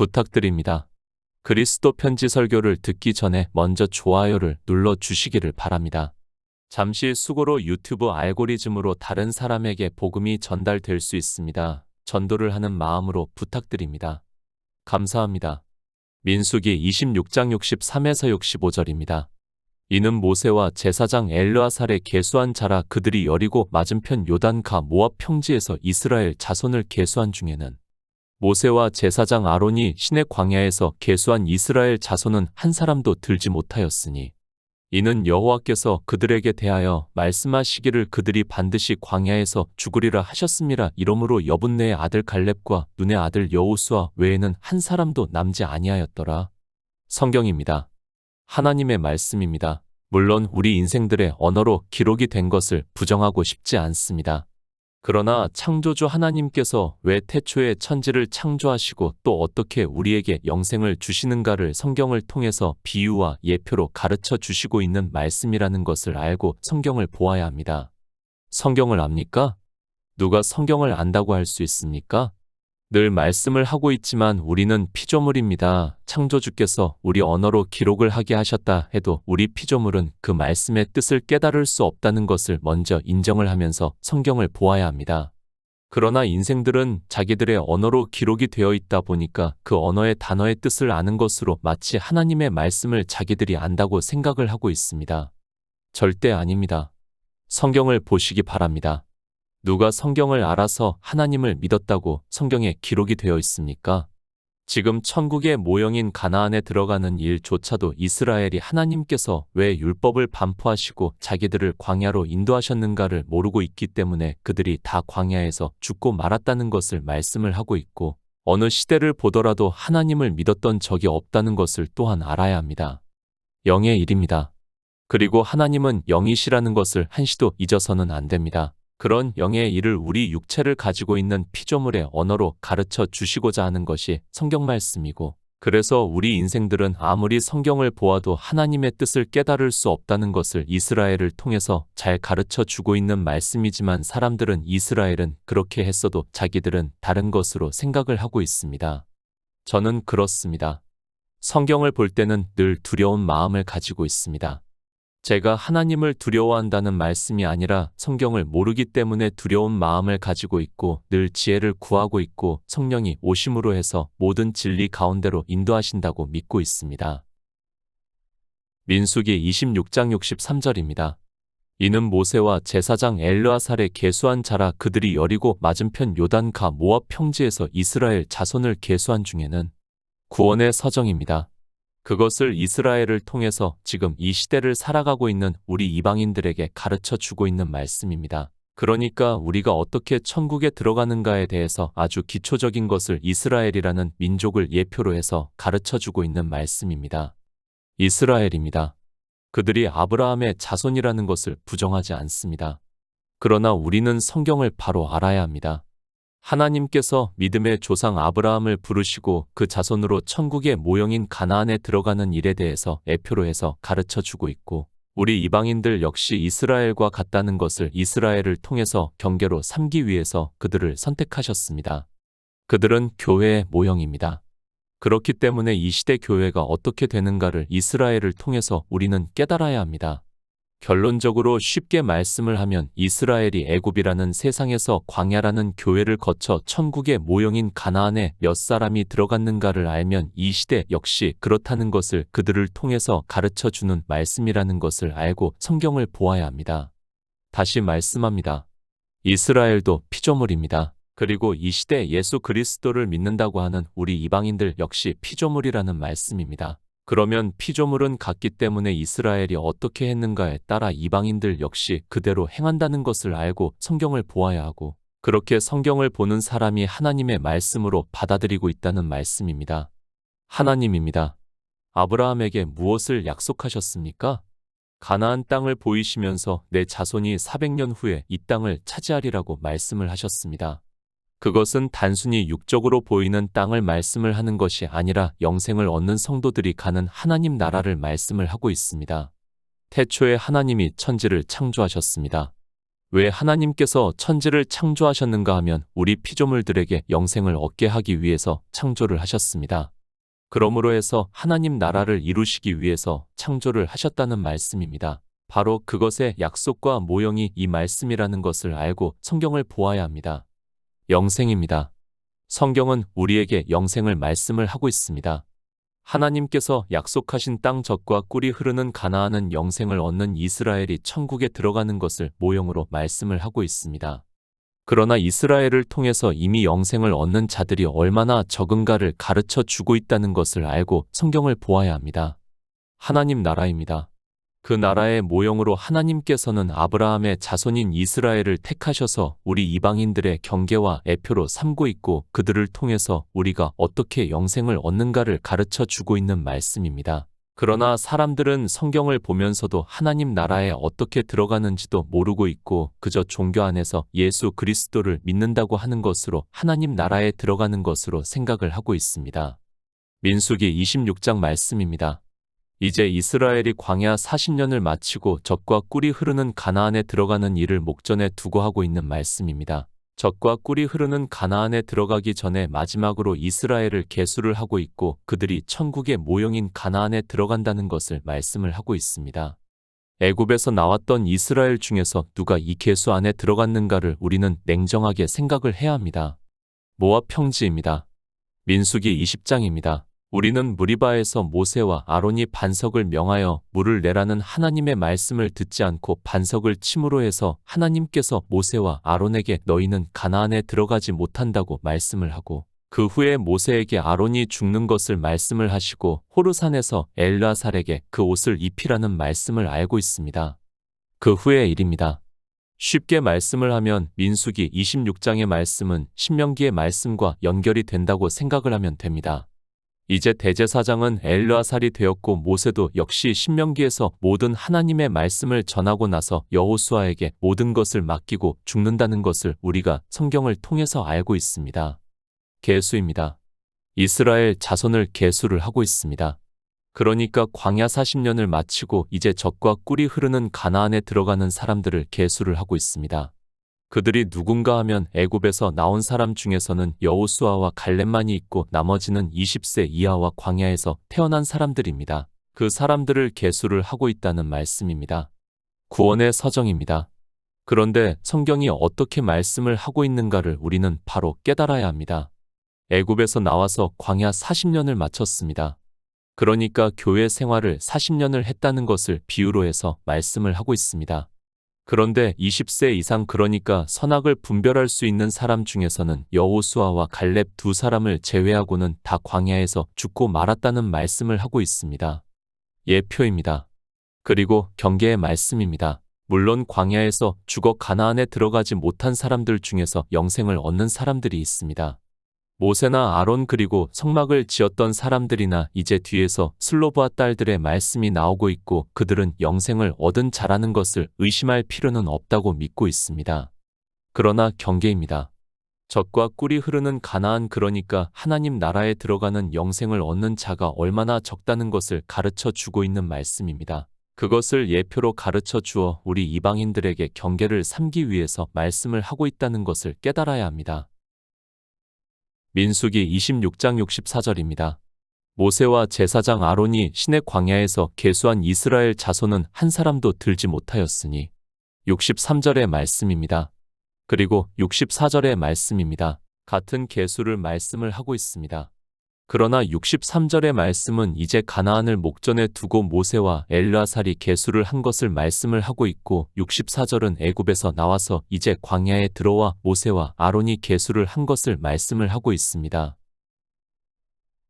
부탁드립니다. 그리스도 편지 설교를 듣기 전에 먼저 좋아요를 눌러 주시기를 바랍니다. 잠시 수고로 유튜브 알고리즘으로 다른 사람에게 복음이 전달될 수 있습니다. 전도를 하는 마음으로 부탁드립니다. 감사합니다. 민수기 26장 63에서 65절입니다. 이는 모세와 제사장 엘르아살의 계수한 자라. 그들이 여리고 맞은편 요단가 모압 평지에서 이스라엘 자손을 계수한 중에는 모세와 제사장 아론이 시내 광야에서 계수한 이스라엘 자손은 한 사람도 들지 못하였으니 이는 여호와께서 그들에게 대하여 말씀하시기를 그들이 반드시 광야에서 죽으리라 하셨음이라. 이러므로 여분네의 아들 갈렙과 눈의 아들 여호수아 외에는 한 사람도 남지 아니하였더라. 성경입니다. 하나님의 말씀입니다. 물론 우리 인생들의 언어로 기록이 된 것을 부정하고 싶지 않습니다. 그러나 창조주 하나님께서 왜 태초에 천지를 창조하시고 또 어떻게 우리에게 영생을 주시는가를 성경을 통해서 비유와 예표로 가르쳐 주시고 있는 말씀이라는 것을 알고 성경을 보아야 합니다. 성경을 압니까? 누가 성경을 안다고 할 수 있습니까? 늘 말씀을 하고 있지만 우리는 피조물입니다. 창조주께서 우리 언어로 기록을 하게 하셨다 해도 우리 피조물은 그 말씀의 뜻을 깨달을 수 없다는 것을 먼저 인정을 하면서 성경을 보아야 합니다. 그러나 인생들은 자기들의 언어로 기록이 되어 있다 보니까 그 언어의 단어의 뜻을 아는 것으로 마치 하나님의 말씀을 자기들이 안다고 생각을 하고 있습니다. 절대 아닙니다. 성경을 보시기 바랍니다. 누가 성경을 알아서 하나님을 믿었다고 성경에 기록이 되어 있습니까? 지금 천국의 모형인 가나안에 들어가는 일조차도 이스라엘이 하나님께서 왜 율법을 반포하시고 자기들을 광야로 인도하셨는가를 모르고 있기 때문에 그들이 다 광야에서 죽고 말았다는 것을 말씀을 하고 있고 어느 시대를 보더라도 하나님을 믿었던 적이 없다는 것을 또한 알아야 합니다. 영의 일입니다. 그리고 하나님은 영이시라는 것을 한시도 잊어서는 안 됩니다. 그런 영의 일을 우리 육체를 가지고 있는 피조물의 언어로 가르쳐 주시고자 하는 것이 성경 말씀이고 그래서 우리 인생들은 아무리 성경을 보아도 하나님의 뜻을 깨달을 수 없다는 것을 이스라엘을 통해서 잘 가르쳐 주고 있는 말씀이지만 사람들은 이스라엘은 그렇게 했어도 자기들은 다른 것으로 생각을 하고 있습니다. 저는 그렇습니다. 성경을 볼 때는 늘 두려운 마음을 가지고 있습니다. 제가 하나님을 두려워한다는 말씀이 아니라 성경을 모르기 때문에 두려운 마음을 가지고 있고 늘 지혜를 구하고 있고 성령이 오심으로 해서 모든 진리 가운데로 인도하신다고 믿고 있습니다. 민수기 26장 63절입니다. 이는 모세와 제사장 엘르아살의 계수한 자라. 그들이 여리고 맞은편 요단가 모압 평지에서 이스라엘 자손을 계수한 중에는 구원의 서정입니다. 그것을 이스라엘을 통해서 지금 이 시대를 살아가고 있는 우리 이방인들에게 가르쳐 주고 있는 말씀입니다. 그러니까 우리가 어떻게 천국에 들어가는가에 대해서 아주 기초적인 것을 이스라엘이라는 민족을 예표로 해서 가르쳐 주고 있는 말씀입니다. 이스라엘입니다. 그들이 아브라함의 자손이라는 것을 부정하지 않습니다. 그러나 우리는 성경을 바로 알아야 합니다. 하나님께서 믿음의 조상 아브라함을 부르시고 그 자손으로 천국의 모형인 가나안에 들어가는 일에 대해서 예표로 해서 가르쳐 주고 있고 우리 이방인들 역시 이스라엘과 같다는 것을 이스라엘을 통해서 경계로 삼기 위해서 그들을 선택하셨습니다. 그들은 교회의 모형입니다. 그렇기 때문에 이 시대 교회가 어떻게 되는가를 이스라엘을 통해서 우리는 깨달아야 합니다. 결론적으로 쉽게 말씀을 하면 이스라엘이 애굽이라는 세상에서 광야라는 교회를 거쳐 천국의 모형인 가나안에 몇 사람이 들어갔는가를 알면 이 시대 역시 그렇다는 것을 그들을 통해서 가르쳐주는 말씀이라는 것을 알고 성경을 보아야 합니다. 다시 말씀합니다. 이스라엘도 피조물입니다. 그리고 이 시대 예수 그리스도를 믿는다고 하는 우리 이방인들 역시 피조물이라는 말씀입니다. 그러면 피조물은 같기 때문에 이스라엘이 어떻게 했는가에 따라 이방인들 역시 그대로 행한다는 것을 알고 성경을 보아야 하고 그렇게 성경을 보는 사람이 하나님의 말씀으로 받아들이고 있다는 말씀입니다. 하나님입니다. 아브라함에게 무엇을 약속하셨습니까? 가나안 땅을 보이시면서 내 자손이 400년 후에 이 땅을 차지하리라고 말씀을 하셨습니다. 그것은 단순히 육적으로 보이는 땅을 말씀을 하는 것이 아니라 영생을 얻는 성도들이 가는 하나님 나라를 말씀을 하고 있습니다. 태초에 하나님이 천지를 창조하셨습니다. 왜 하나님께서 천지를 창조하셨는가 하면 우리 피조물들에게 영생을 얻게 하기 위해서 창조를 하셨습니다. 그러므로 해서 하나님 나라를 이루시기 위해서 창조를 하셨다는 말씀입니다. 바로 그것의 약속과 모형이 이 말씀이라는 것을 알고 성경을 보아야 합니다. 영생입니다. 성경은 우리에게 영생을 말씀을 하고 있습니다. 하나님께서 약속하신 땅 젖과 꿀이 흐르는 가나안은 영생을 얻는 이스라엘이 천국에 들어가는 것을 모형으로 말씀을 하고 있습니다. 그러나 이스라엘을 통해서 이미 영생을 얻는 자들이 얼마나 적은가를 가르쳐 주고 있다는 것을 알고 성경을 보아야 합니다. 하나님 나라입니다. 그 나라의 모형으로 하나님께서는 아브라함의 자손인 이스라엘을 택하셔서 우리 이방인들의 경계와 애표로 삼고 있고 그들을 통해서 우리가 어떻게 영생을 얻는가를 가르쳐 주고 있는 말씀입니다. 그러나 사람들은 성경을 보면서도 하나님 나라에 어떻게 들어가는지도 모르고 있고 그저 종교 안에서 예수 그리스도를 믿는다고 하는 것으로 하나님 나라에 들어가는 것으로 생각을 하고 있습니다. 민수기 26장 말씀입니다. 이제 이스라엘이 광야 40년을 마치고 젖과 꿀이 흐르는 가나안에 들어가는 일을 목전에 두고 하고 있는 말씀입니다. 젖과 꿀이 흐르는 가나안에 들어가기 전에 마지막으로 이스라엘을 계수를 하고 있고 그들이 천국의 모형인 가나안에 들어간다는 것을 말씀을 하고 있습니다. 애굽에서 나왔던 이스라엘 중에서 누가 이 계수 안에 들어갔는가를 우리는 냉정하게 생각을 해야 합니다. 모압 평지입니다. 민수기 20장입니다. 우리는 무리바에서 모세와 아론이 반석을 명하여 물을 내라는 하나님의 말씀을 듣지 않고 반석을 침으로 해서 하나님께서 모세와 아론에게 너희는 가나안에 들어가지 못한다고 말씀을 하고 그 후에 모세에게 아론이 죽는 것을 말씀을 하시고 호르산에서 엘르아살에게 그 옷을 입히라는 말씀을 알고 있습니다. 그 후의 일입니다. 쉽게 말씀을 하면 민수기 26장의 말씀은 신명기의 말씀과 연결이 된다고 생각을 하면 됩니다. 이제 대제사장은 엘르아살이 되었고 모세도 역시 신명기에서 모든 하나님의 말씀을 전하고 나서 여호수아에게 모든 것을 맡기고 죽는다는 것을 우리가 성경을 통해서 알고 있습니다. 계수입니다. 이스라엘 자손을 계수를 하고 있습니다. 그러니까 광야 40년을 마치고 이제 젖과 꿀이 흐르는 가나안에 들어가는 사람들을 계수를 하고 있습니다. 그들이 누군가 하면 애굽에서 나온 사람 중에서는 여호수아와 갈렙만이 있고 나머지는 20세 이하와 광야에서 태어난 사람들입니다. 그 사람들을 계수를 하고 있다는 말씀입니다. 구원의 서정입니다. 그런데 성경이 어떻게 말씀을 하고 있는가를 우리는 바로 깨달아야 합니다. 애굽에서 나와서 광야 40년을 마쳤습니다. 그러니까 교회 생활을 40년을 했다는 것을 비유로 해서 말씀을 하고 있습니다. 그런데 20세 이상 그러니까 선악을 분별할 수 있는 사람 중에서는 여호수아와 갈렙 두 사람을 제외하고는 다 광야에서 죽고 말았다는 말씀을 하고 있습니다. 예표입니다. 그리고 경계의 말씀입니다. 물론 광야에서 죽어 가나안에 들어가지 못한 사람들 중에서 영생을 얻는 사람들이 있습니다. 모세나 아론 그리고 성막을 지었던 사람들이나 이제 뒤에서 슬로브아 딸들의 말씀이 나오고 있고 그들은 영생을 얻은 자라는 것을 의심할 필요는 없다고 믿고 있습니다. 그러나 경계입니다. 젖과 꿀이 흐르는 가나안 그러니까 하나님 나라에 들어가는 영생을 얻는 자가 얼마나 적다는 것을 가르쳐 주고 있는 말씀입니다. 그것을 예표로 가르쳐 주어 우리 이방인들에게 경계를 삼기 위해서 말씀을 하고 있다는 것을 깨달아야 합니다. 민수기 26장 64절입니다. 모세와 제사장 아론이 시내 광야에서 계수한 이스라엘 자손은 한 사람도 들지 못하였으니 63절의 말씀입니다. 그리고 64절의 말씀입니다. 같은 계수를 말씀을 하고 있습니다. 그러나 63절의 말씀은 이제 가나안을 목전에 두고 모세와 엘르아살이 계수를 한 것을 말씀을 하고 있고 64절은 애굽에서 나와서 이제 광야에 들어와 모세와 아론이 계수를 한 것을 말씀을 하고 있습니다.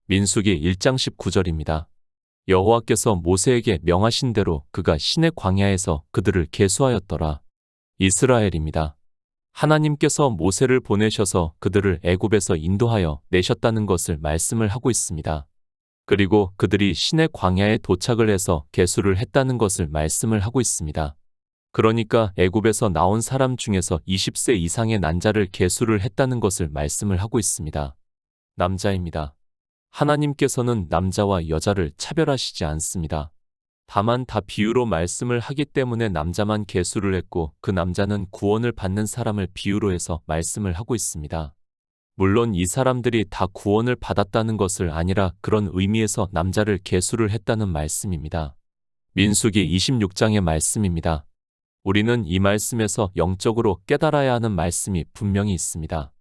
민수기 1장 19절입니다. 여호와께서 모세에게 명하신 대로 그가 시내 광야에서 그들을 계수하였더라. 이스라엘입니다. 하나님께서 모세를 보내셔서 그들을 애굽에서 인도하여 내셨다는 것을 말씀을 하고 있습니다. 그리고 그들이 시내 광야에 도착을 해서 계수를 했다는 것을 말씀을 하고 있습니다. 그러니까 애굽에서 나온 사람 중에서 20세 이상의 난자를 계수를 했다는 것을 말씀을 하고 있습니다. 남자입니다. 하나님께서는 남자와 여자를 차별하시지 않습니다. 다만 다 비유로 말씀을 하기 때문에 남자만 계수를 했고 그 남자는 구원을 받는 사람을 비유로 해서 말씀을 하고 있습니다. 물론 이 사람들이 다 구원을 받았다는 것을 아니라 그런 의미에서 남자를 계수를 했다는 말씀입니다. 민수기 26장의 말씀입니다. 우리는 이 말씀에서 영적으로 깨달아야 하는 말씀이 분명히 있습니다.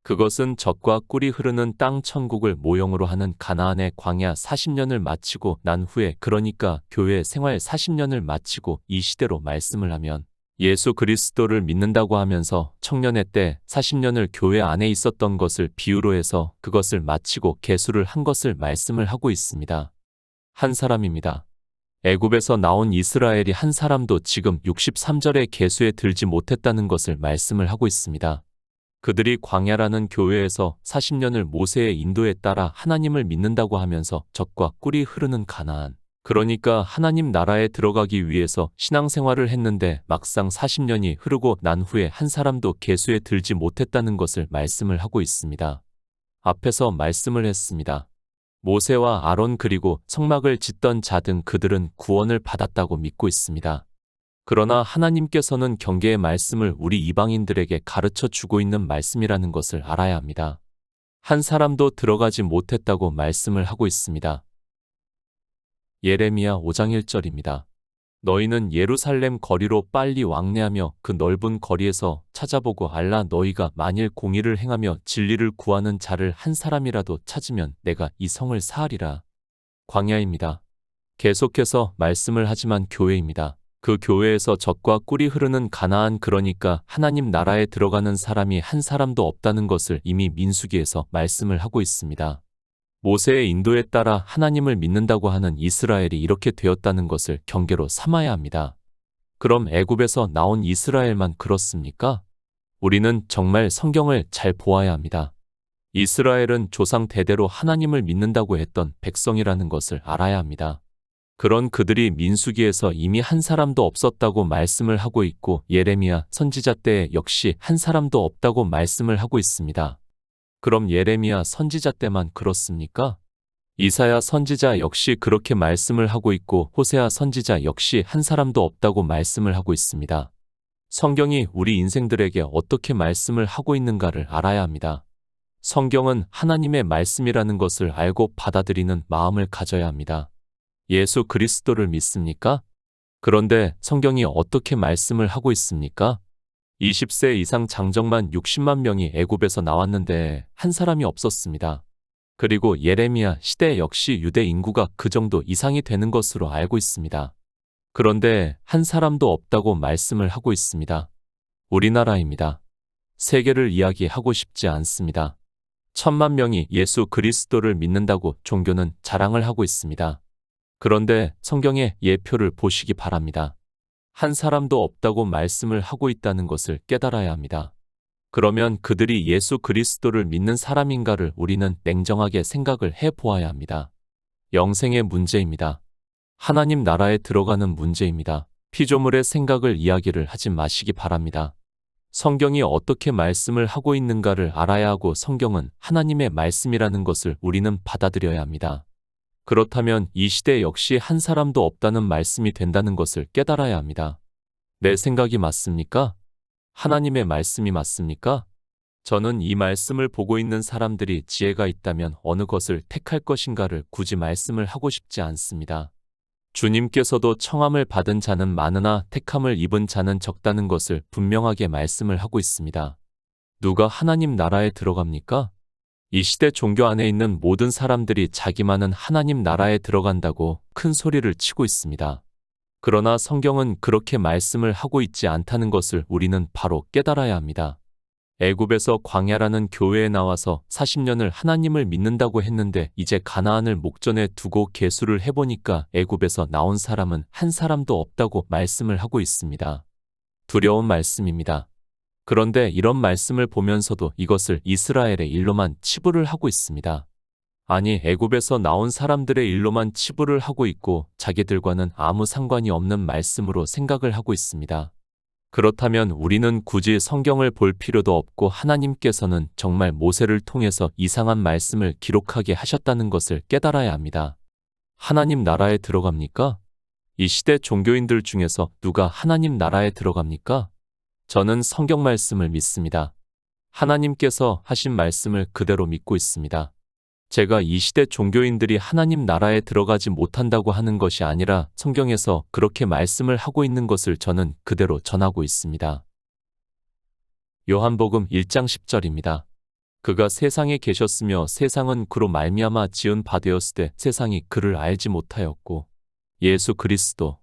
그것은 젖과 꿀이 흐르는 땅 천국을 모형으로 하는 가나안의 광야 40년을 마치고 난 후에, 그러니까 교회 생활 40년을 마치고 이 시대로 말씀을 하면 예수 그리스도를 믿는다고 하면서 청년의 때 40년을 교회 안에 있었던 것을 비유로 해서 그것을 마치고 계수를 한 것을 말씀을 하고 있습니다. 한 사람입니다. 애굽에서 나온 이스라엘이 한 사람도 지금 63절의 계수에 들지 못했다는 것을 말씀을 하고 있습니다. 그들이 광야라는 교회에서 40년을 모세의 인도에 따라 하나님을 믿는다고 하면서 젖과 꿀이 흐르는 가나안, 그러니까 하나님 나라에 들어가기 위해서 신앙생활을 했는데 막상 40년이 흐르고 난 후에 한 사람도 계수에 들지 못했다는 것을 말씀을 하고 있습니다. 앞에서 말씀을 했습니다. 모세와 아론 그리고 성막을 짓던 자 등 그들은 구원을 받았다고 믿고 있습니다. 그러나 하나님께서는 경계의 말씀을 우리 이방인들에게 가르쳐 주고 있는 말씀이라는 것을 알아야 합니다. 한 사람도 들어가지 못했다고 말씀을 하고 있습니다. 예레미야 5장 1절입니다. 너희는 예루살렘 거리로 빨리 왕래하며 그 넓은 거리에서 찾아보고 알라. 너희가 만일 공의를 행하며 진리를 구하는 자를 한 사람이라도 찾으면 내가 이 성을 사하리라. 광야입니다. 계속해서 말씀을 하지만 교회입니다. 그 교회에서 젖과 꿀이 흐르는 가나안, 그러니까 하나님 나라에 들어가는 사람이 한 사람도 없다는 것을 이미 민수기에서 말씀을 하고 있습니다. 모세의 인도에 따라 하나님을 믿는다고 하는 이스라엘이 이렇게 되었다는 것을 경계로 삼아야 합니다. 그럼 애굽에서 나온 이스라엘만 그렇습니까? 우리는 정말 성경을 잘 보아야 합니다. 이스라엘은 조상 대대로 하나님을 믿는다고 했던 백성이라는 것을 알아야 합니다. 그런 그들이 민수기에서 이미 한 사람도 없었다고 말씀을 하고 있고 예레미야 선지자 때에 역시 한 사람도 없다고 말씀을 하고 있습니다. 그럼 예레미야 선지자 때만 그렇습니까? 이사야 선지자 역시 그렇게 말씀을 하고 있고 호세아 선지자 역시 한 사람도 없다고 말씀을 하고 있습니다. 성경이 우리 인생들에게 어떻게 말씀을 하고 있는가를 알아야 합니다. 성경은 하나님의 말씀이라는 것을 알고 받아들이는 마음을 가져야 합니다. 예수 그리스도를 믿습니까? 그런데 성경이 어떻게 말씀을 하고 있습니까? 20세 이상 장정만 60만 명이 애굽에서 나왔는데 한 사람이 없었습니다. 그리고 예레미야 시대 역시 유대 인구가 그 정도 이상이 되는 것으로 알고 있습니다. 그런데 한 사람도 없다고 말씀을 하고 있습니다. 우리나라입니다. 세계를 이야기하고 싶지 않습니다. 1,000만 명이 예수 그리스도를 믿는다고 종교는 자랑을 하고 있습니다. 그런데 성경의 예표를 보시기 바랍니다. 한 사람도 없다고 말씀을 하고 있다는 것을 깨달아야 합니다. 그러면 그들이 예수 그리스도를 믿는 사람인가를 우리는 냉정하게 생각을 해보아야 합니다. 영생의 문제입니다. 하나님 나라에 들어가는 문제입니다. 피조물의 생각을 이야기를 하지 마시기 바랍니다. 성경이 어떻게 말씀을 하고 있는가를 알아야 하고 성경은 하나님의 말씀이라는 것을 우리는 받아들여야 합니다. 그렇다면 이 시대 역시 한 사람도 없다는 말씀이 된다는 것을 깨달아야 합니다. 내 생각이 맞습니까? 하나님의 말씀이 맞습니까? 저는 이 말씀을 보고 있는 사람들이 지혜가 있다면 어느 것을 택할 것인가를 굳이 말씀을 하고 싶지 않습니다. 주님께서도 청함을 받은 자는 많으나 택함을 입은 자는 적다는 것을 분명하게 말씀을 하고 있습니다. 누가 하나님 나라에 들어갑니까? 이 시대 종교 안에 있는 모든 사람들이 자기만은 하나님 나라에 들어간다고 큰 소리를 치고 있습니다. 그러나 성경은 그렇게 말씀을 하고 있지 않다는 것을 우리는 바로 깨달아야 합니다. 애굽에서 광야라는 교회에 나와서 40년을 하나님을 믿는다고 했는데 이제 가나안을 목전에 두고 계수를 해보니까 애굽에서 나온 사람은 한 사람도 없다고 말씀을 하고 있습니다. 두려운 말씀입니다. 그런데 이런 말씀을 보면서도 이것을 이스라엘의 일로만 치부를 하고 있습니다. 아니, 애굽에서 나온 사람들의 일로만 치부를 하고 있고 자기들과는 아무 상관이 없는 말씀으로 생각을 하고 있습니다. 그렇다면 우리는 굳이 성경을 볼 필요도 없고 하나님께서는 정말 모세를 통해서 이상한 말씀을 기록하게 하셨다는 것을 깨달아야 합니다. 하나님 나라에 들어갑니까? 이 시대 종교인들 중에서 누가 하나님 나라에 들어갑니까? 저는 성경 말씀을 믿습니다. 하나님께서 하신 말씀을 그대로 믿고 있습니다. 제가 이 시대 종교인들이 하나님 나라에 들어가지 못한다고 하는 것이 아니라 성경에서 그렇게 말씀을 하고 있는 것을 저는 그대로 전하고 있습니다. 요한복음 1장 10절입니다. 그가 세상에 계셨으며 세상은 그로 말미암아 지은 바 되었으되 세상이 그를 알지 못하였고 예수 그리스도.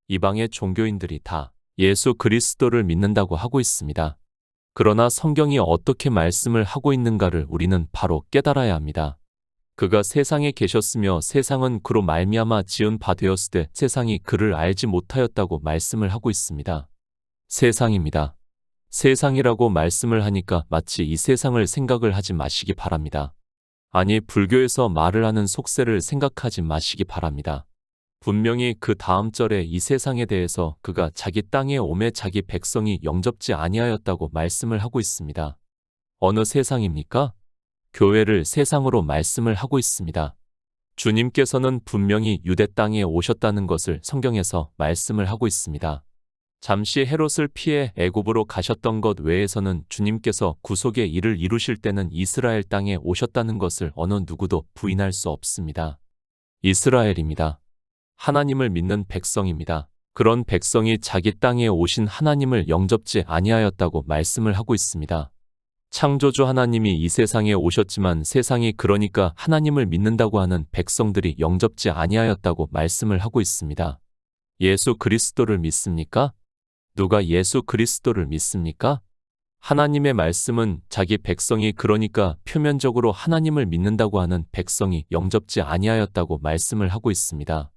이방의 종교인들이 다 예수 그리스도를 믿는다고 하고 있습니다. 그러나 성경이 어떻게 말씀을 하고 있는가를 우리는 바로 깨달아야 합니다. 그가 세상에 계셨으며 세상은 그로 말미암아 지은 바 되었으되 세상이 그를 알지 못하였다고 말씀을 하고 있습니다. 세상입니다. 세상이라고 말씀을 하니까 마치 이 세상을 생각을 하지 마시기 바랍니다. 아니, 불교에서 말을 하는 속세를 생각하지 마시기 바랍니다. 분명히 그 다음 절에 이 세상에 대해서 그가 자기 땅에 오매 자기 백성이 영접지 아니하였다고 말씀을 하고 있습니다. 어느 세상입니까? 교회를 세상으로 말씀을 하고 있습니다. 주님께서는 분명히 유대 땅에 오셨다는 것을 성경에서 말씀을 하고 있습니다. 잠시 헤롯을 피해 애굽으로 가셨던 것 외에서는 주님께서 구속의 일을 이루실 때는 이스라엘 땅에 오셨다는 것을 어느 누구도 부인할 수 없습니다. 이스라엘입니다. 하나님을 믿는 백성입니다. 그런 백성이 자기 땅에 오신 하나님을 영접지 아니하였다고 말씀을 하고 있습니다. 창조주 하나님이 이 세상에 오셨지만 세상이 그러니까 하나님을 믿는다고 하는 백성들이 영접지 아니하였다고 말씀을 하고 있습니다. 예수 그리스도를 믿습니까? 누가 예수 그리스도를 믿습니까? 하나님의 말씀은 자기 백성이 그러니까 표면적으로 하나님을 믿는다고 하는 백성이 영접지 아니하였다고 말씀을 하고 있습니다.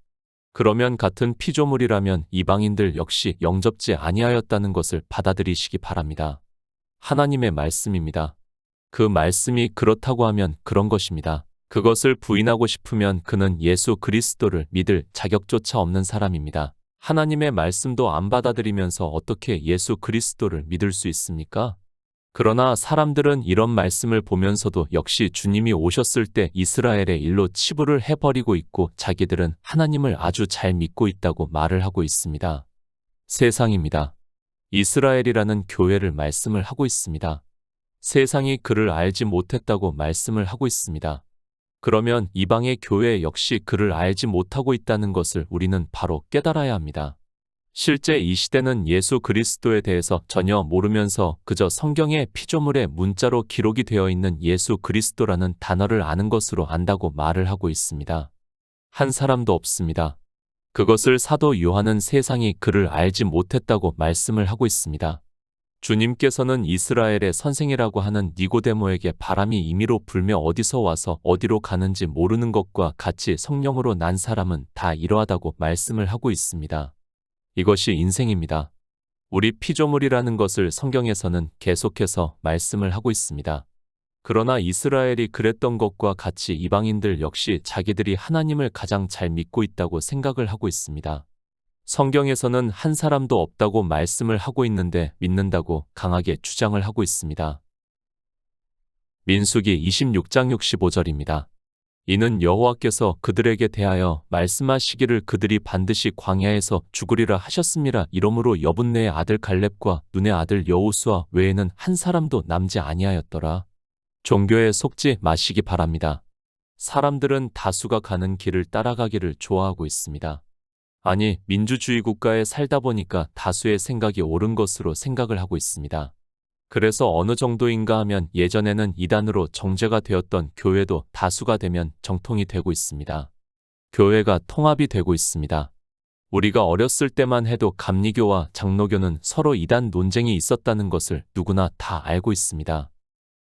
그러면 같은 피조물이라면 이방인들 역시 영접지 아니하였다는 것을 받아들이시기 바랍니다. 하나님의 말씀입니다. 그 말씀이 그렇다고 하면 그런 것입니다. 그것을 부인하고 싶으면 그는 예수 그리스도를 믿을 자격조차 없는 사람입니다. 하나님의 말씀도 안 받아들이면서 어떻게 예수 그리스도를 믿을 수 있습니까? 그러나 사람들은 이런 말씀을 보면서도 역시 주님이 오셨을 때 이스라엘의 일로 치부를 해버리고 있고 자기들은 하나님을 아주 잘 믿고 있다고 말을 하고 있습니다. 세상입니다. 이스라엘이라는 교회를 말씀을 하고 있습니다. 세상이 그를 알지 못했다고 말씀을 하고 있습니다. 그러면 이방의 교회 역시 그를 알지 못하고 있다는 것을 우리는 바로 깨달아야 합니다. 실제 이 시대는 예수 그리스도에 대해서 전혀 모르면서 그저 성경의 피조물의 문자로 기록이 되어 있는 예수 그리스도라는 단어를 아는 것으로 안다고 말을 하고 있습니다. 한 사람도 없습니다. 그것을 사도 요한은 세상이 그를 알지 못했다고 말씀을 하고 있습니다. 주님께서는 이스라엘의 선생이라고 하는 니고데모에게 바람이 임의로 불며 어디서 와서 어디로 가는지 모르는 것과 같이 성령으로 난 사람은 다 이러하다고 말씀을 하고 있습니다. 이것이 인생입니다. 우리 피조물이라는 것을 성경에서는 계속해서 말씀을 하고 있습니다. 그러나 이스라엘이 그랬던 것과 같이 이방인들 역시 자기들이 하나님을 가장 잘 믿고 있다고 생각을 하고 있습니다. 성경에서는 한 사람도 없다고 말씀을 하고 있는데 믿는다고 강하게 주장을 하고 있습니다. 민수기 26장 65절입니다. 이는 여호와께서 그들에게 대하여 말씀하시기를 그들이 반드시 광야에서 죽으리라 하셨음이라. 이러므로 여분네의 아들 갈렙과 눈의 아들 여호수아 외에는 한 사람도 남지 아니하였더라. 종교에 속지 마시기 바랍니다. 사람들은 다수가 가는 길을 따라가기를 좋아하고 있습니다. 아니, 민주주의 국가에 살다 보니까 다수의 생각이 옳은 것으로 생각을 하고 있습니다. 그래서 어느 정도인가 하면 예전에는 이단으로 정죄가 되었던 교회도 다수가 되면 정통이 되고 있습니다. 교회가 통합이 되고 있습니다. 우리가 어렸을 때만 해도 감리교와 장로교는 서로 이단 논쟁이 있었다는 것을 누구나 다 알고 있습니다.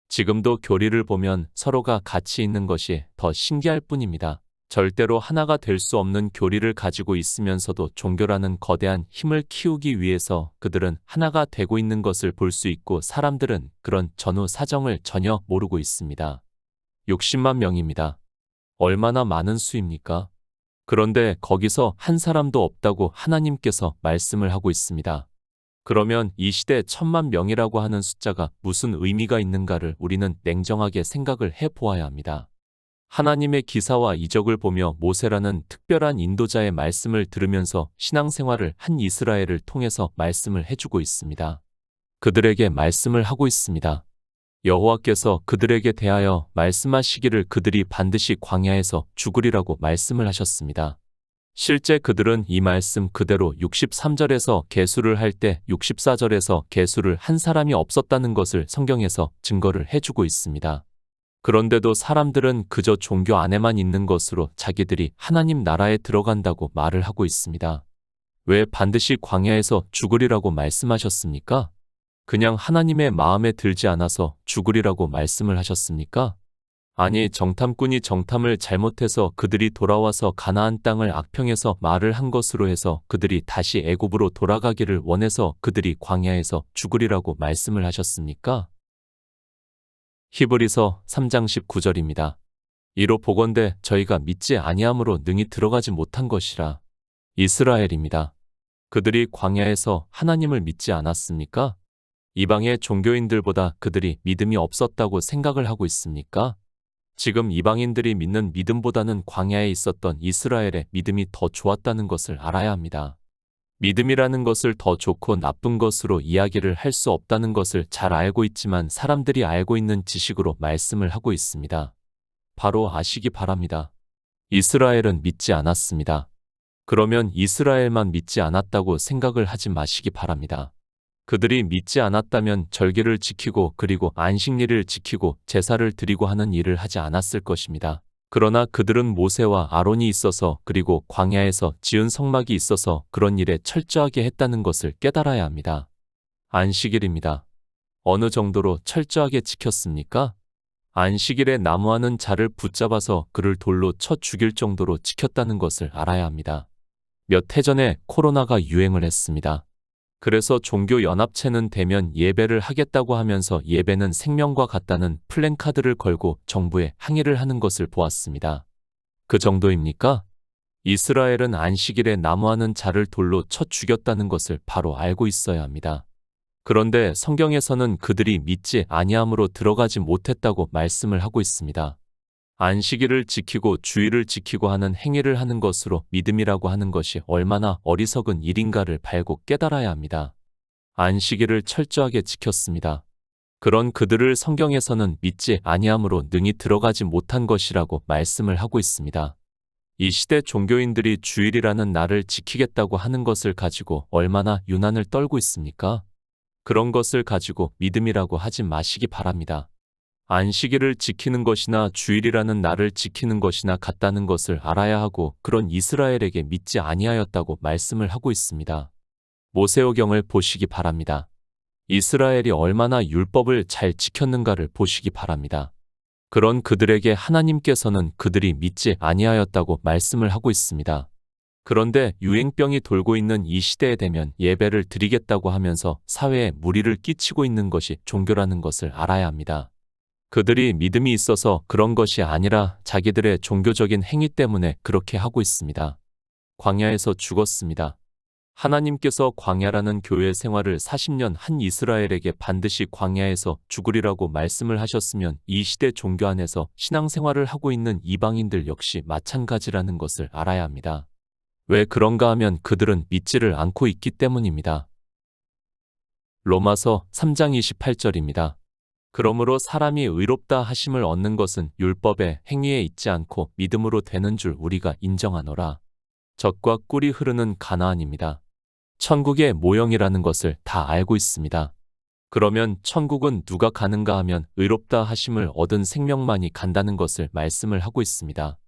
지금도 교리를 보면 서로가 같이 있는 것이 더 신기할 뿐입니다. 절대로 하나가 될 수 없는 교리를 가지고 있으면서도 종교라는 거대한 힘을 키우기 위해서 그들은 하나가 되고 있는 것을 볼 수 있고 사람들은 그런 전후 사정을 전혀 모르고 있습니다. 60만 명입니다. 얼마나 많은 수입니까? 그런데 거기서 한 사람도 없다고 하나님께서 말씀을 하고 있습니다. 그러면 이 시대 1000만 명이라고 하는 숫자가 무슨 의미가 있는가를 우리는 냉정하게 생각을 해보아야 합니다. 하나님의 기사와 이적을 보며 모세라는 특별한 인도자의 말씀을 들으면서 신앙생활을 한 이스라엘을 통해서 말씀을 해주고 있습니다. 그들에게 말씀을 하고 있습니다. 여호와께서 그들에게 대하여 말씀하시기를 그들이 반드시 광야에서 죽으리라고 말씀을 하셨습니다. 실제 그들은 이 말씀 그대로 63절에서 계수를 할 때 64절에서 계수를 한 사람이 없었다는 것을 성경에서 증거를 해주고 있습니다. 그런데도 사람들은 그저 종교 안에만 있는 것으로 자기들이 하나님 나라에 들어간다고 말을 하고 있습니다. 왜 반드시 광야에서 죽으리라고 말씀하셨습니까? 그냥 하나님의 마음에 들지 않아서 죽으리라고 말씀을 하셨습니까? 아니, 정탐꾼이 정탐을 잘못해서 그들이 돌아와서 가나안 땅을 악평해서 말을 한 것으로 해서 그들이 다시 애굽으로 돌아가기를 원해서 그들이 광야에서 죽으리라고 말씀을 하셨습니까? 히브리서 3장 19절입니다. 이로 보건대 저희가 믿지 아니함으로 능히 들어가지 못한 것이라. 이스라엘입니다. 그들이 광야에서 하나님을 믿지 않았습니까? 이방의 종교인들보다 그들이 믿음이 없었다고 생각을 하고 있습니까? 지금 이방인들이 믿는 믿음보다는 광야에 있었던 이스라엘의 믿음이 더 좋았다는 것을 알아야 합니다. 믿음이라는 것을 더 좋고 나쁜 것으로 이야기를 할 수 없다는 것을 잘 알고 있지만 사람들이 알고 있는 지식으로 말씀을 하고 있습니다. 바로 아시기 바랍니다. 이스라엘은 믿지 않았습니다. 그러면 이스라엘만 믿지 않았다고 생각을 하지 마시기 바랍니다. 그들이 믿지 않았다면 절기를 지키고 그리고 안식일을 지키고 제사를 드리고 하는 일을 하지 않았을 것입니다. 그러나 그들은 모세와 아론이 있어서 그리고 광야에서 지은 성막이 있어서 그런 일에 철저하게 했다는 것을 깨달아야 합니다. 안식일입니다. 어느 정도로 철저하게 지켰습니까? 안식일에 나무하는 자를 붙잡아서 그를 돌로 쳐 죽일 정도로 지켰다는 것을 알아야 합니다. 몇 해 전에 코로나가 유행을 했습니다. 그래서 종교연합체는 대면 예배를 하겠다고 하면서 예배는 생명과 같다는 플랜카드를 걸고 정부에 항의를 하는 것을 보았습니다. 그 정도입니까? 이스라엘은 안식일에 나무하는 자를 돌로 쳐 죽였다는 것을 바로 알고 있어야 합니다. 그런데 성경에서는 그들이 믿지 아니함으로 들어가지 못했다고 말씀을 하고 있습니다. 안식일을 지키고 주일을 지키고 하는 행위를 하는 것으로 믿음이라고 하는 것이 얼마나 어리석은 일인가를 발고 깨달아야 합니다. 안식일을 철저하게 지켰습니다. 그런 그들을 성경에서는 믿지 아니함으로 능히 들어가지 못한 것이라고 말씀을 하고 있습니다. 이 시대 종교인들이 주일이라는 날을 지키겠다고 하는 것을 가지고 얼마나 유난을 떨고 있습니까? 그런 것을 가지고 믿음이라고 하지 마시기 바랍니다. 안식일을 지키는 것이나 주일이라는 날을 지키는 것이나 같다는 것을 알아야 하고 그런 이스라엘에게 믿지 아니하였다고 말씀을 하고 있습니다. 모세오경을 보시기 바랍니다. 이스라엘이 얼마나 율법을 잘 지켰는가를 보시기 바랍니다. 그런 그들에게 하나님께서는 그들이 믿지 아니하였다고 말씀을 하고 있습니다. 그런데 유행병이 돌고 있는 이 시대에 되면 예배를 드리겠다고 하면서 사회에 무리를 끼치고 있는 것이 종교라는 것을 알아야 합니다. 그들이 믿음이 있어서 그런 것이 아니라 자기들의 종교적인 행위 때문에 그렇게 하고 있습니다. 광야에서 죽었습니다. 하나님께서 광야라는 교회 생활을 40년 한 이스라엘에게 반드시 광야에서 죽으리라고 말씀을 하셨으면 이 시대 종교 안에서 신앙생활을 하고 있는 이방인들 역시 마찬가지라는 것을 알아야 합니다. 왜 그런가 하면 그들은 믿지를 않고 있기 때문입니다. 로마서 3장 28절입니다. 그러므로 사람이 의롭다 하심을 얻는 것은 율법의 행위에 있지 않고 믿음으로 되는 줄 우리가 인정하노라. 젖과 꿀이 흐르는 가나안입니다. 천국의 모형이라는 것을 다 알고 있습니다. 그러면 천국은 누가 가는가 하면 의롭다 하심을 얻은 생명만이 간다는 것을 말씀을 하고 있습니다.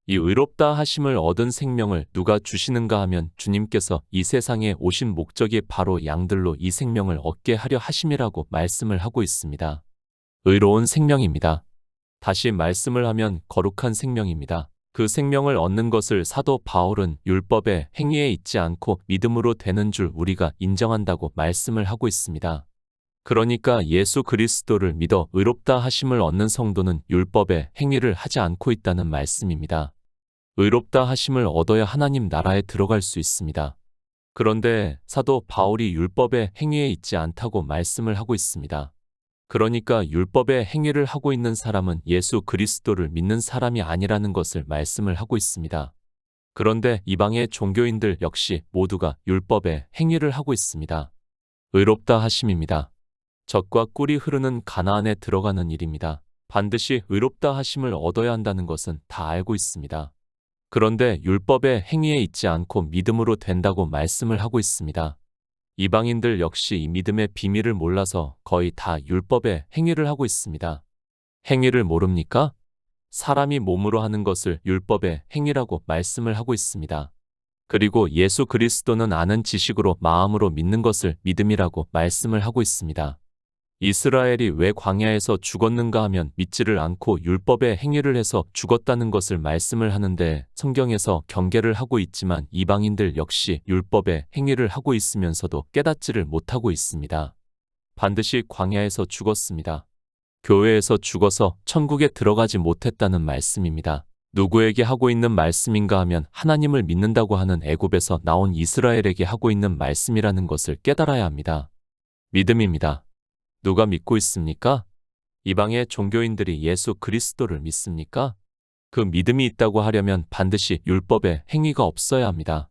이 의롭다 하심을 얻은 생명을 누가 주시는가 하면 주님께서 이 세상에 오신 목적이 바로 양들로 이 생명을 얻게 하려 하심이라고 말씀을 하고 있습니다. 의로운 생명입니다. 다시 말씀을 하면 거룩한 생명입니다. 그 생명을 얻는 것을 사도 바울은 율법의 행위에 있지 않고 믿음으로 되는 줄 우리가 인정한다고 말씀을 하고 있습니다. 그러니까 예수 그리스도를 믿어 의롭다 하심을 얻는 성도는 율법의 행위를 하지 않고 있다는 말씀입니다. 의롭다 하심을 얻어야 하나님 나라에 들어갈 수 있습니다. 그런데 사도 바울이 율법의 행위에 있지 않다고 말씀을 하고 있습니다. 그러니까 율법의 행위를 하고 있는 사람은 예수 그리스도를 믿는 사람이 아니라는 것을 말씀을 하고 있습니다. 그런데 이방의 종교인들 역시 모두가 율법의 행위를 하고 있습니다. 의롭다 하심입니다. 젖과 꿀이 흐르는 가나안에 들어가는 일입니다. 반드시 의롭다 하심을 얻어야 한다는 것은 다 알고 있습니다. 그런데 율법의 행위에 있지 않고 믿음으로 된다고 말씀을 하고 있습니다. 이방인들 역시 이 믿음의 비밀을 몰라서 거의 다 율법의 행위를 하고 있습니다. 행위를 모릅니까? 사람이 몸으로 하는 것을 율법의 행위라고 말씀을 하고 있습니다. 그리고 예수 그리스도는 아는 지식으로 마음으로 믿는 것을 믿음이라고 말씀을 하고 있습니다. 이스라엘이 왜 광야에서 죽었는가 하면 믿지를 않고 율법의 행위를 해서 죽었다는 것을 말씀을 하는데 성경에서 경계를 하고 있지만 이방인들 역시 율법의 행위를 하고 있으면서도 깨닫지를 못하고 있습니다. 반드시 광야에서 죽었습니다. 교회에서 죽어서 천국에 들어가지 못했다는 말씀입니다. 누구에게 하고 있는 말씀인가 하면 하나님을 믿는다고 하는 애굽에서 나온 이스라엘에게 하고 있는 말씀이라는 것을 깨달아야 합니다. 믿음입니다. 누가 믿고 있습니까? 이방의 종교인들이 예수 그리스도를 믿습니까? 그 믿음이 있다고 하려면 반드시 율법의 행위가 없어야 합니다.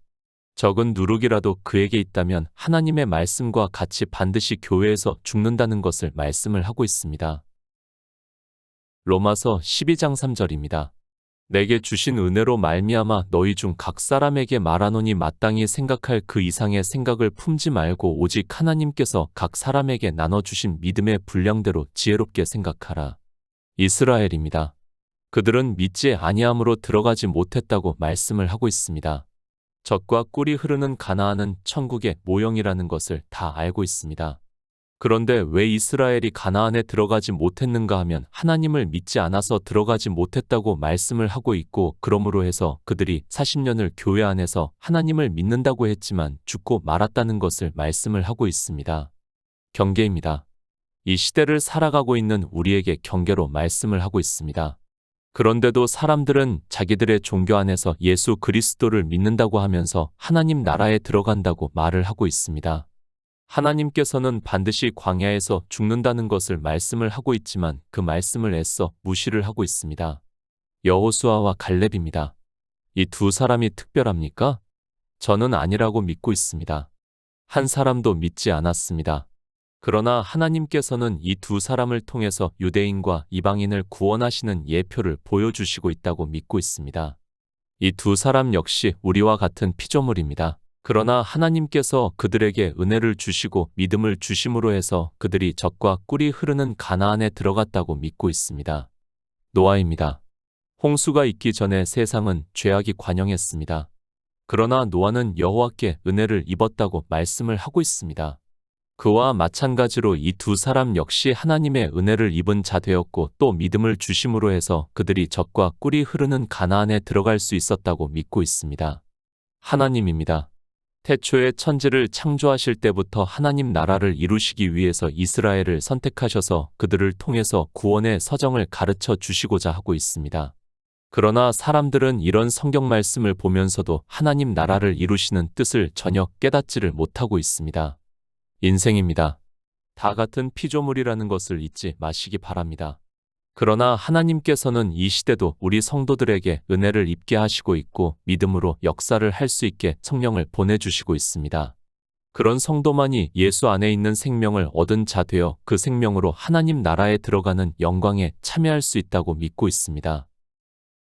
적은 누룩이라도 그에게 있다면 하나님의 말씀과 같이 반드시 교회에서 죽는다는 것을 말씀을 하고 있습니다. 로마서 12장 3절입니다. 내게 주신 은혜로 말미암아 너희 중 각 사람에게 말하노니 마땅히 생각할 그 이상의 생각을 품지 말고 오직 하나님께서 각 사람에게 나눠주신 믿음의 분량대로 지혜롭게 생각하라. 이스라엘입니다. 그들은 믿지 아니함으로 들어가지 못했다고 말씀을 하고 있습니다. 젖과 꿀이 흐르는 가나안은 천국의 모형이라는 것을 다 알고 있습니다. 그런데 왜 이스라엘이 가나안에 들어가지 못했는가 하면 하나님을 믿지 않아서 들어가지 못했다고 말씀을 하고 있고 그러므로 해서 그들이 40년을 교회 안에서 하나님을 믿는다고 했지만 죽고 말았다는 것을 말씀을 하고 있습니다. 경계입니다. 이 시대를 살아가고 있는 우리에게 경계로 말씀을 하고 있습니다. 그런데도 사람들은 자기들의 종교 안에서 예수 그리스도를 믿는다고 하면서 하나님 나라에 들어간다고 말을 하고 있습니다. 하나님께서는 반드시 광야에서 죽는다는 것을 말씀을 하고 있지만 그 말씀을 애써 무시를 하고 있습니다. 여호수아와 갈렙입니다. 이 두 사람이 특별합니까? 저는 아니라고 믿고 있습니다. 한 사람도 믿지 않았습니다. 그러나 하나님께서는 이 두 사람을 통해서 유대인과 이방인을 구원하시는 예표를 보여주시고 있다고 믿고 있습니다. 이 두 사람 역시 우리와 같은 피조물입니다. 그러나 하나님께서 그들에게 은혜를 주시고 믿음을 주심으로 해서 그들이 젖과 꿀이 흐르는 가나안에 들어갔다고 믿고 있습니다. 노아입니다. 홍수가 있기 전에 세상은 죄악이 관영했습니다. 그러나 노아는 여호와께 은혜를 입었다고 말씀을 하고 있습니다. 그와 마찬가지로 이 두 사람 역시 하나님의 은혜를 입은 자 되었고 또 믿음을 주심으로 해서 그들이 젖과 꿀이 흐르는 가나안에 들어갈 수 있었다고 믿고 있습니다. 하나님입니다. 태초에 천지를 창조하실 때부터 하나님 나라를 이루시기 위해서 이스라엘을 선택하셔서 그들을 통해서 구원의 서정을 가르쳐 주시고자 하고 있습니다. 그러나 사람들은 이런 성경 말씀을 보면서도 하나님 나라를 이루시는 뜻을 전혀 깨닫지를 못하고 있습니다. 인생입니다. 다 같은 피조물이라는 것을 잊지 마시기 바랍니다. 그러나 하나님께서는 이 시대도 우리 성도들에게 은혜를 입게 하시고 있고 믿음으로 역사를 할 수 있게 성령을 보내주시고 있습니다. 그런 성도만이 예수 안에 있는 생명을 얻은 자 되어 그 생명으로 하나님 나라에 들어가는 영광에 참여할 수 있다고 믿고 있습니다.